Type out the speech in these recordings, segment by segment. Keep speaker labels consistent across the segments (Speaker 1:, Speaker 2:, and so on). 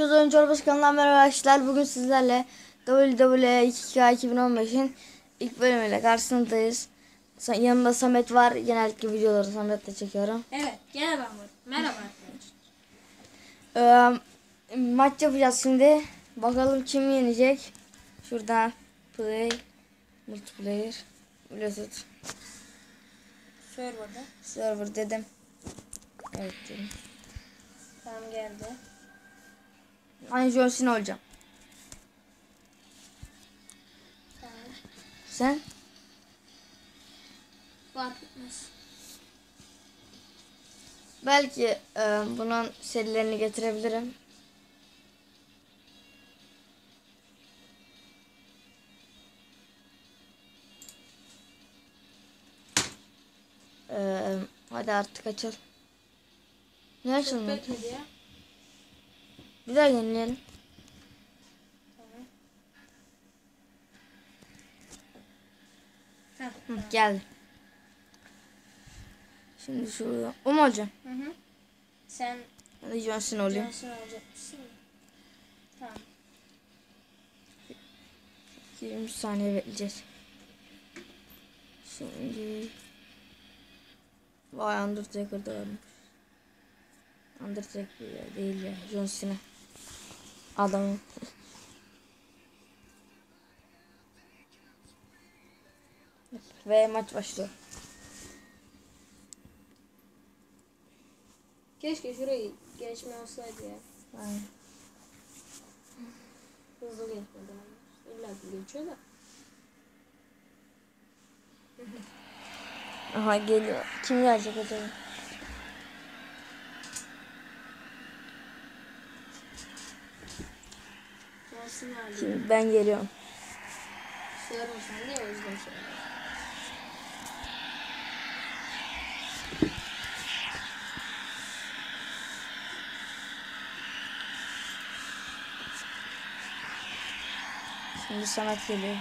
Speaker 1: Herkese oyuncu Orbası kanalından merhaba arkadaşlar. Bugün sizlerle WWE 2K 2015'in ilk bölümüyle karşınızdayız. Yanımda Samet var. Genellikle videoları Samet'le çekiyorum.
Speaker 2: Evet, gene ben varım. Merhaba arkadaşlar.
Speaker 1: Maç yapacağız şimdi. Bakalım kim yenecek. Şuradan play, multiplayer, Bluetooth, server dedim. Evet dedim.
Speaker 2: Tamam geldi.
Speaker 1: Aynı John Cena olacağım.
Speaker 2: Tamam.
Speaker 1: Sen?
Speaker 2: Fark etmez.
Speaker 1: Belki bunun serilerini getirebilirim. Hadi artık açıl. Ne açılmıyor?
Speaker 2: Bekmedi ya.
Speaker 1: Bir daha yenileyelim.
Speaker 2: Tamam.
Speaker 1: Hı, geldi. Şimdi şurada. O mu olacağım?
Speaker 2: Hı hı. Sen
Speaker 1: Hadi John Cena olayım.
Speaker 2: Johnson olacak mısın? Tamam.
Speaker 1: 20 saniye bekleyeceğiz. Şimdi vay Undertaker'da varmış. Undertaker ya, değil ya. John Cena. Adamım. Ve maç başlıyor.
Speaker 2: Keşke şurayı geçme olsaydı ya.
Speaker 1: Aynen.
Speaker 2: Hızlı geçmedi. İlla ki geçiyor da.
Speaker 1: Aha geliyor. Kim gelecek acaba?
Speaker 2: Nasıl hali?
Speaker 1: Şimdi ben geliyorum.
Speaker 2: Sormasan diye o yüzden söylüyorum.
Speaker 1: Şimdi Samet geliyor.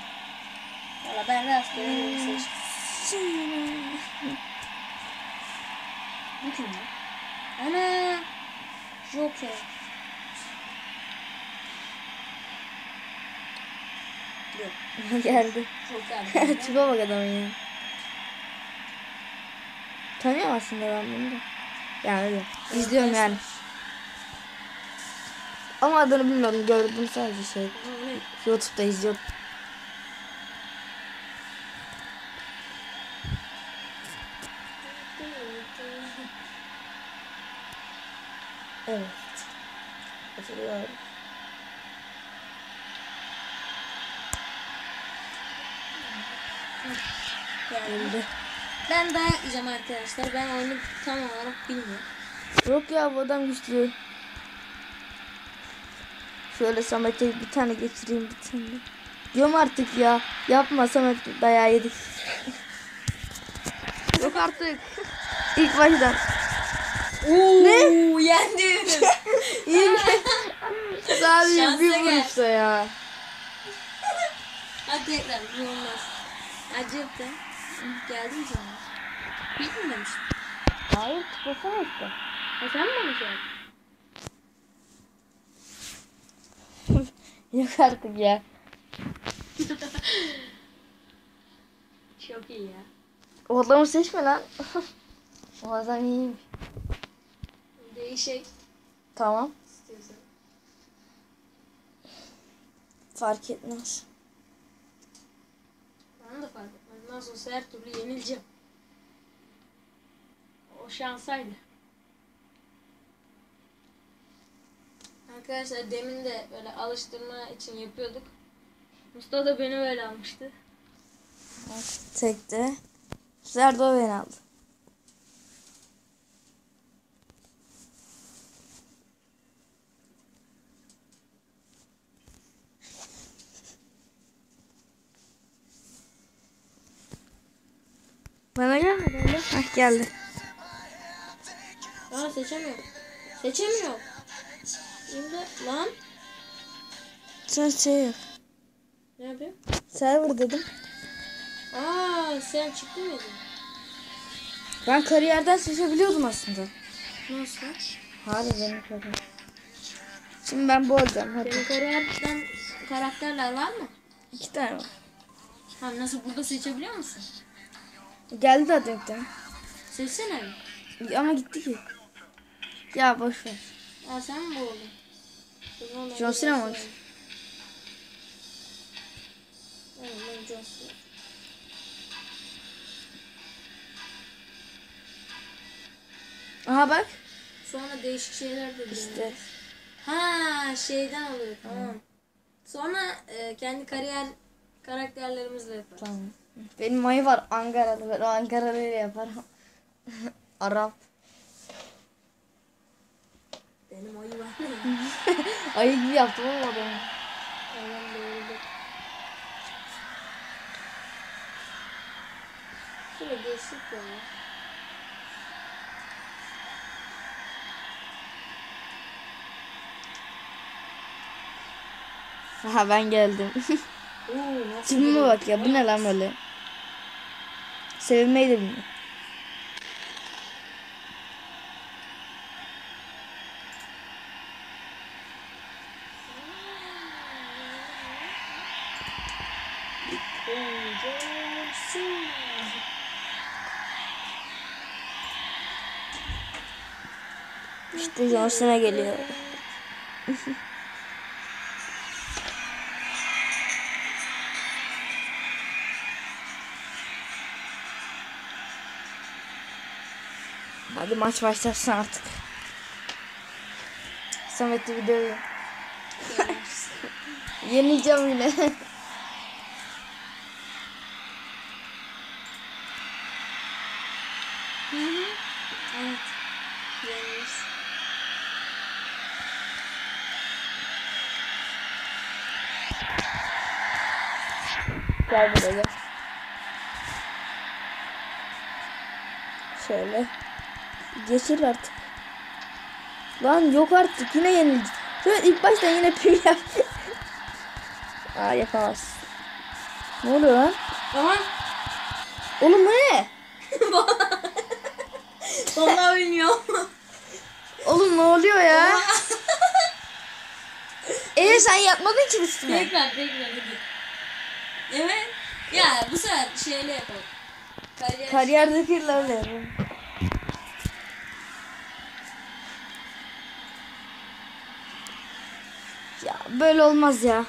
Speaker 2: Valla ben rastgele birini seçtim. Bu kim ya? Ana! Joker. Yok.
Speaker 1: Geldi.
Speaker 2: Joker.
Speaker 1: Tipe bak adamın ya. Tanıyorum aslında ben bunu da. Yani öyle. İzliyorum yani. Ama adını bilmiyorum. Gördüm sadece şey. YouTube'da izliyorum. Evet. Hatırlıyorum.
Speaker 2: Yani ben dayak yiyeceğim arkadaşlar. Ben oyunu tam olarak bilmiyorum.
Speaker 1: Yok ya bu adam güçlü. Şöyle Samet'e bir tane geçireyim bir tane. Diyorum artık ya. Yapma Samet, dayağı yedik. Yok artık. İlk baştan.
Speaker 2: Ne? Yendim.
Speaker 1: İlk. Sadece
Speaker 2: Şansa
Speaker 1: bir
Speaker 2: gel.
Speaker 1: vuruşta ya.
Speaker 2: Hadi tekrar. Bu olmaz. Acıktı. Geldim sana. Hiç mi demiştin?
Speaker 1: Hayır tıklasana işte.
Speaker 2: Ha sen mi bana şey yaptın?
Speaker 1: Yok artık ya.
Speaker 2: Çok iyi ya.
Speaker 1: O adamı seçme lan. O adam iyiymiş.
Speaker 2: Değişik
Speaker 1: Tamam.
Speaker 2: istiyorsan.
Speaker 1: Fark etmez.
Speaker 2: Bana da fark etmez. Nasıl olsa her türlü yenileceğim. O şansaydı. Arkadaşlar demin de böyle alıştırma için yapıyorduk. Mustafa da beni böyle almıştı.
Speaker 1: Tekte. Bu sefer de o beni aldı. Bana gelmedi öyle. Hah geldi.
Speaker 2: Aa seçemiyorum. Seçemiyorum. Şimdi lan.
Speaker 1: Sen şey yok.
Speaker 2: Ne yapayım?
Speaker 1: Server dedim.
Speaker 2: Aa sen çıktın mıydın?
Speaker 1: Ben kariyerden seçebiliyordum aslında.
Speaker 2: Nasıl?
Speaker 1: Hadi benim kadar. Şimdi ben bu olacağım. Hadi.
Speaker 2: Senin kariyerden karakterler var mı?
Speaker 1: 2 tane var.
Speaker 2: Ha, nasıl, burada seçebiliyor musun?
Speaker 1: Geldi zaten bir tane.
Speaker 2: Seçsene bir.
Speaker 1: Ama gitti ki. Ya boş ver.
Speaker 2: Aa, sen mi bu oldun? O zaman ben
Speaker 1: John
Speaker 2: de
Speaker 1: Cena mı
Speaker 2: John
Speaker 1: oldu?
Speaker 2: Cena. Evet, ben John Cena.
Speaker 1: Aha bak.
Speaker 2: Sonra değişik şeyler de
Speaker 1: İşte.
Speaker 2: deniyor. Ha, şeyden oluyor, tamam. Sonra kendi karakterlerimizle yaparız.
Speaker 1: Tamam. Benim ayı var Ankara'da. Ben o Ankaralı ile yaparım. Arap.
Speaker 2: Benim ayı var.
Speaker 1: Ayı gibi yaptım ama adamı.
Speaker 2: Aynen doğru. Şöyle değişik ya.
Speaker 1: Aha ben geldim.
Speaker 2: Oo, nasıl
Speaker 1: Tipime
Speaker 2: bir-
Speaker 1: bak ya bu ne lan böyle. Sevilmeyi de bilmiyor.
Speaker 2: John Cena.
Speaker 1: İşte John Cena geliyor. Hadi maç başlasın artık. Samet'i bir dövüyor. Yenileceğim yine.
Speaker 2: Evet. Yeniriz.
Speaker 1: Gel buraya gel. Şöyle. Geçir artık. Lan yok artık yine yenildi. Şöyle ilk baştan yine pil yap. Aa yapamaz. Ne oluyor lan?
Speaker 2: Aman.
Speaker 1: Oğlum bu ne?
Speaker 2: Vallahi bilmiyorum.
Speaker 1: Oğlum ne oluyor ya? Sen yapmadın ki üstüne.
Speaker 2: tekrar hadi. Evet. Ya bu sefer şeyle yapalım.
Speaker 1: Kariyerdekilerle yapalım. Ya böyle olmaz ya.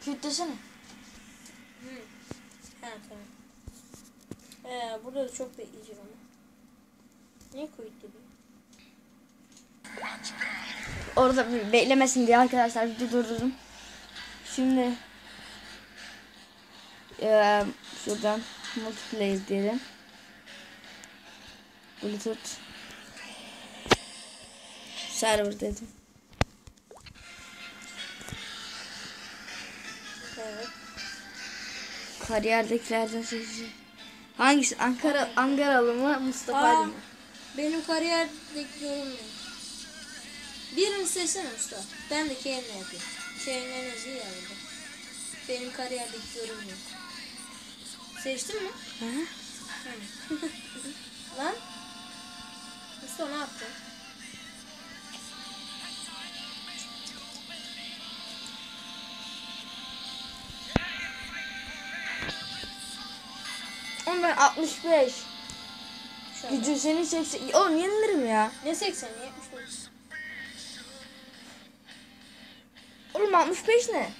Speaker 1: Küt desene.
Speaker 2: Ha, tamam. Burada da çok bekleyeceğim ama. Niye koyut dedi?
Speaker 1: Orada bir beklemesin diye arkadaşlar video durdurdum. Şimdi şuradan multiplayer diyelim. Bluetooth server dedim.
Speaker 2: Evet.
Speaker 1: Kariyerdekilerden seçeceğim. Hangisi? Ankaralı mı? Mustafa Ali mi?
Speaker 2: Benim kariyerdeki yorumum. Birini seçsene usta. Ben de Kane'le yapayım. Kane'le nasıl ya burada? Benim kariyerdeki yorumum. Seçtin mi?
Speaker 1: Hı hı.
Speaker 2: Lan? Usta ne yaptı?
Speaker 1: Ama ben 65.
Speaker 2: Şu an.
Speaker 1: Gücü seni 80. Oğlum yenilirim ya.
Speaker 2: Ne 80? 79.
Speaker 1: Oğlum 65 ne?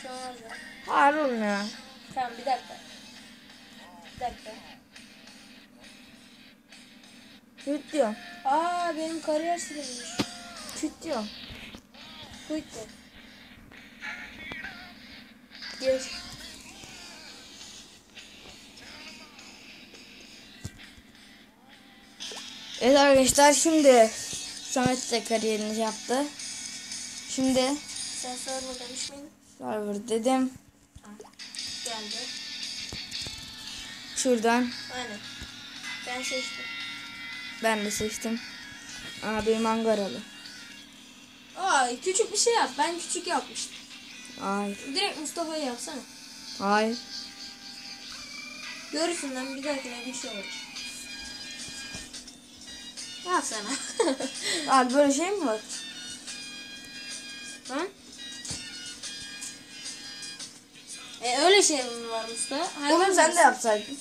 Speaker 2: Şu an var ya.
Speaker 1: Hayır oğlum ya.
Speaker 2: Tamam, bir dakika. Bir dakika.
Speaker 1: Küt diyorum.
Speaker 2: Benim kariyer silinmiş.
Speaker 1: Küt diyorum.
Speaker 2: Quit de.
Speaker 1: Geç. Evet arkadaşlar şimdi Samet de kariyerini yaptı. Şimdi
Speaker 2: Sen server demiş miydin?
Speaker 1: server dedim.
Speaker 2: Geldi.
Speaker 1: Şuradan
Speaker 2: Aynen. Ben seçtim.
Speaker 1: ben de seçtim. Benim Ankaralı.
Speaker 2: Ya küçük bir şey yap. Ben küçük yapmıştım.
Speaker 1: Hayır.
Speaker 2: Direkt Mustafa'yı yapsana.
Speaker 1: Hayır.
Speaker 2: Görürsün lan bir dahakine bir şey olur. Al sana.
Speaker 1: Abi böyle şey mi var?
Speaker 2: Ha? Öyle şey mi var Mustafa?
Speaker 1: Oğlum sen de yapsaydın.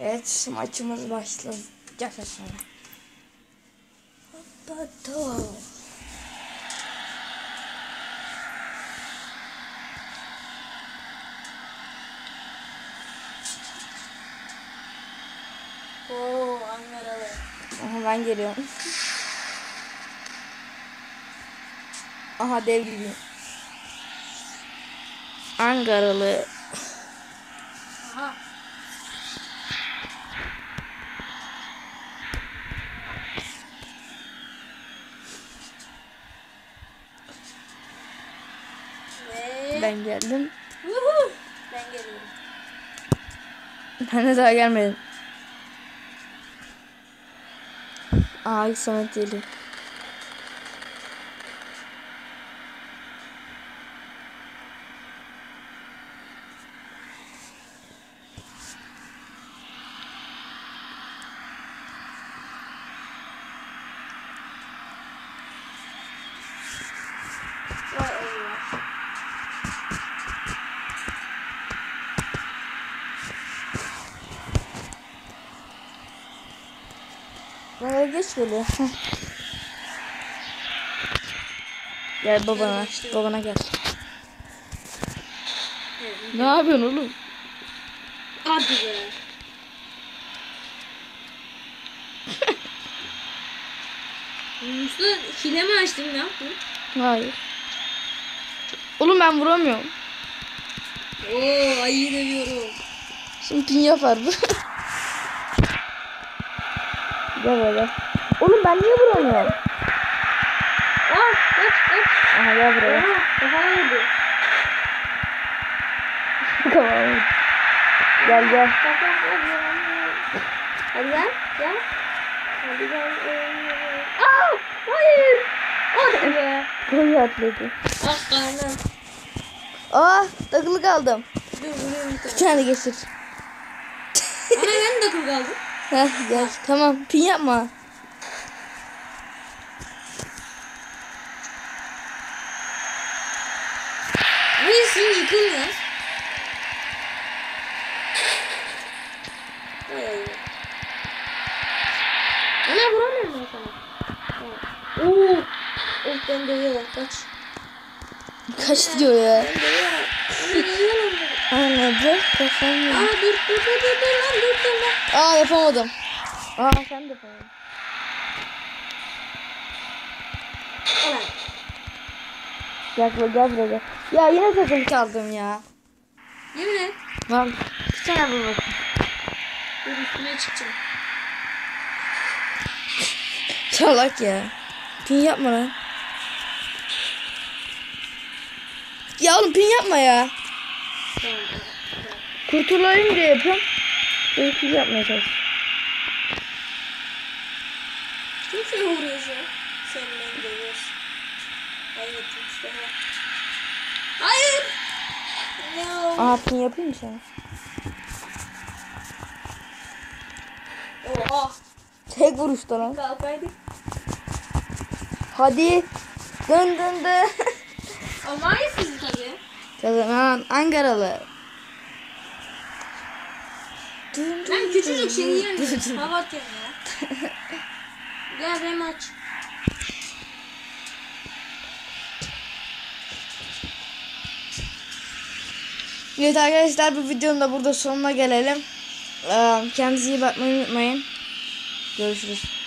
Speaker 1: Evet, maçımız başlayacak sonra.
Speaker 2: Oo, Ankaralı.
Speaker 1: Aha ben geliyorum. Aha dev gibi. Ankaralı.
Speaker 2: Aha. Ve...
Speaker 1: Ben geldim.
Speaker 2: Vuhu! Ben geliyorum.
Speaker 1: Ben de daha gelmedim. Aa ilk Samet geliyor.
Speaker 2: Vay Allah.
Speaker 1: Bana geç geliyor. Gel babana. Babana gel. Ne yapıyorsun oğlum?
Speaker 2: Hadi be. Mustafa hile mi açtın ne yaptın?
Speaker 1: Hayır. Oğlum ben vuramıyorum.
Speaker 2: Oo ayı dövüyorum.
Speaker 1: Şimdi pin yapar bu. Gel böyle. Oğlum ben niye vuramıyorum?
Speaker 2: Aa kaç.
Speaker 1: Aha gel buraya.
Speaker 2: Kafana vurdu.
Speaker 1: Tamam. Gel gel.
Speaker 2: Hadi gel. Gel. Hadi gel. Aa hayır. Hadi be.
Speaker 1: Koyu atladı.
Speaker 2: Ah karnım.
Speaker 1: Aa takılı kaldım.
Speaker 2: Dur vuruyorum bir
Speaker 1: Bir
Speaker 2: tane.
Speaker 1: tane geçir.
Speaker 2: Ama ben de akıl kaldım.
Speaker 1: Heh gel. Tamam pin yapma.
Speaker 2: Neyse yıkılmıyor. Vay ay. Ana vuramıyorum ben sana. Oo. Of ben dövüyorlar kaç.
Speaker 1: Kaç diyor ya.
Speaker 2: Ben dövüyorlar. Beni dövüyorlar.
Speaker 1: Anladı. Kafam yok.
Speaker 2: Aa dur lan.
Speaker 1: Aa yapamadım. Aa sen de yapamadın.
Speaker 2: Ulan.
Speaker 1: Gel buraya gel. Ya yine takılı kaldım ya.
Speaker 2: Yemin et.
Speaker 1: Lan bir tane vur bakayım.
Speaker 2: Dur üstüne çıkacağım.
Speaker 1: Salak ya. Pin yapma lan. Ya oğlum pin yapma ya.
Speaker 2: Tamam.
Speaker 1: Kurtulayım diye yapıyorum. Böyle pin yapmaya çalış.
Speaker 2: Kimseye vuruyorsun? Sen beni dövüyorsun. Evet Mustafa. Hayır. No.
Speaker 1: Aa pin yapayım mı sana?
Speaker 2: Oha.
Speaker 1: Tek vuruşta lan.
Speaker 2: Kalkaydık.
Speaker 1: Hadi. Dön.
Speaker 2: Ama hangisizin tabii?
Speaker 1: Kazanan Ankaralı.
Speaker 2: Ben küçücük şeyi yemiyorum. Hava atıyorum ya. Gel benim aç.
Speaker 1: Evet arkadaşlar bu videonun da burada sonuna gelelim. Kendinize iyi bakmayı unutmayın. Görüşürüz.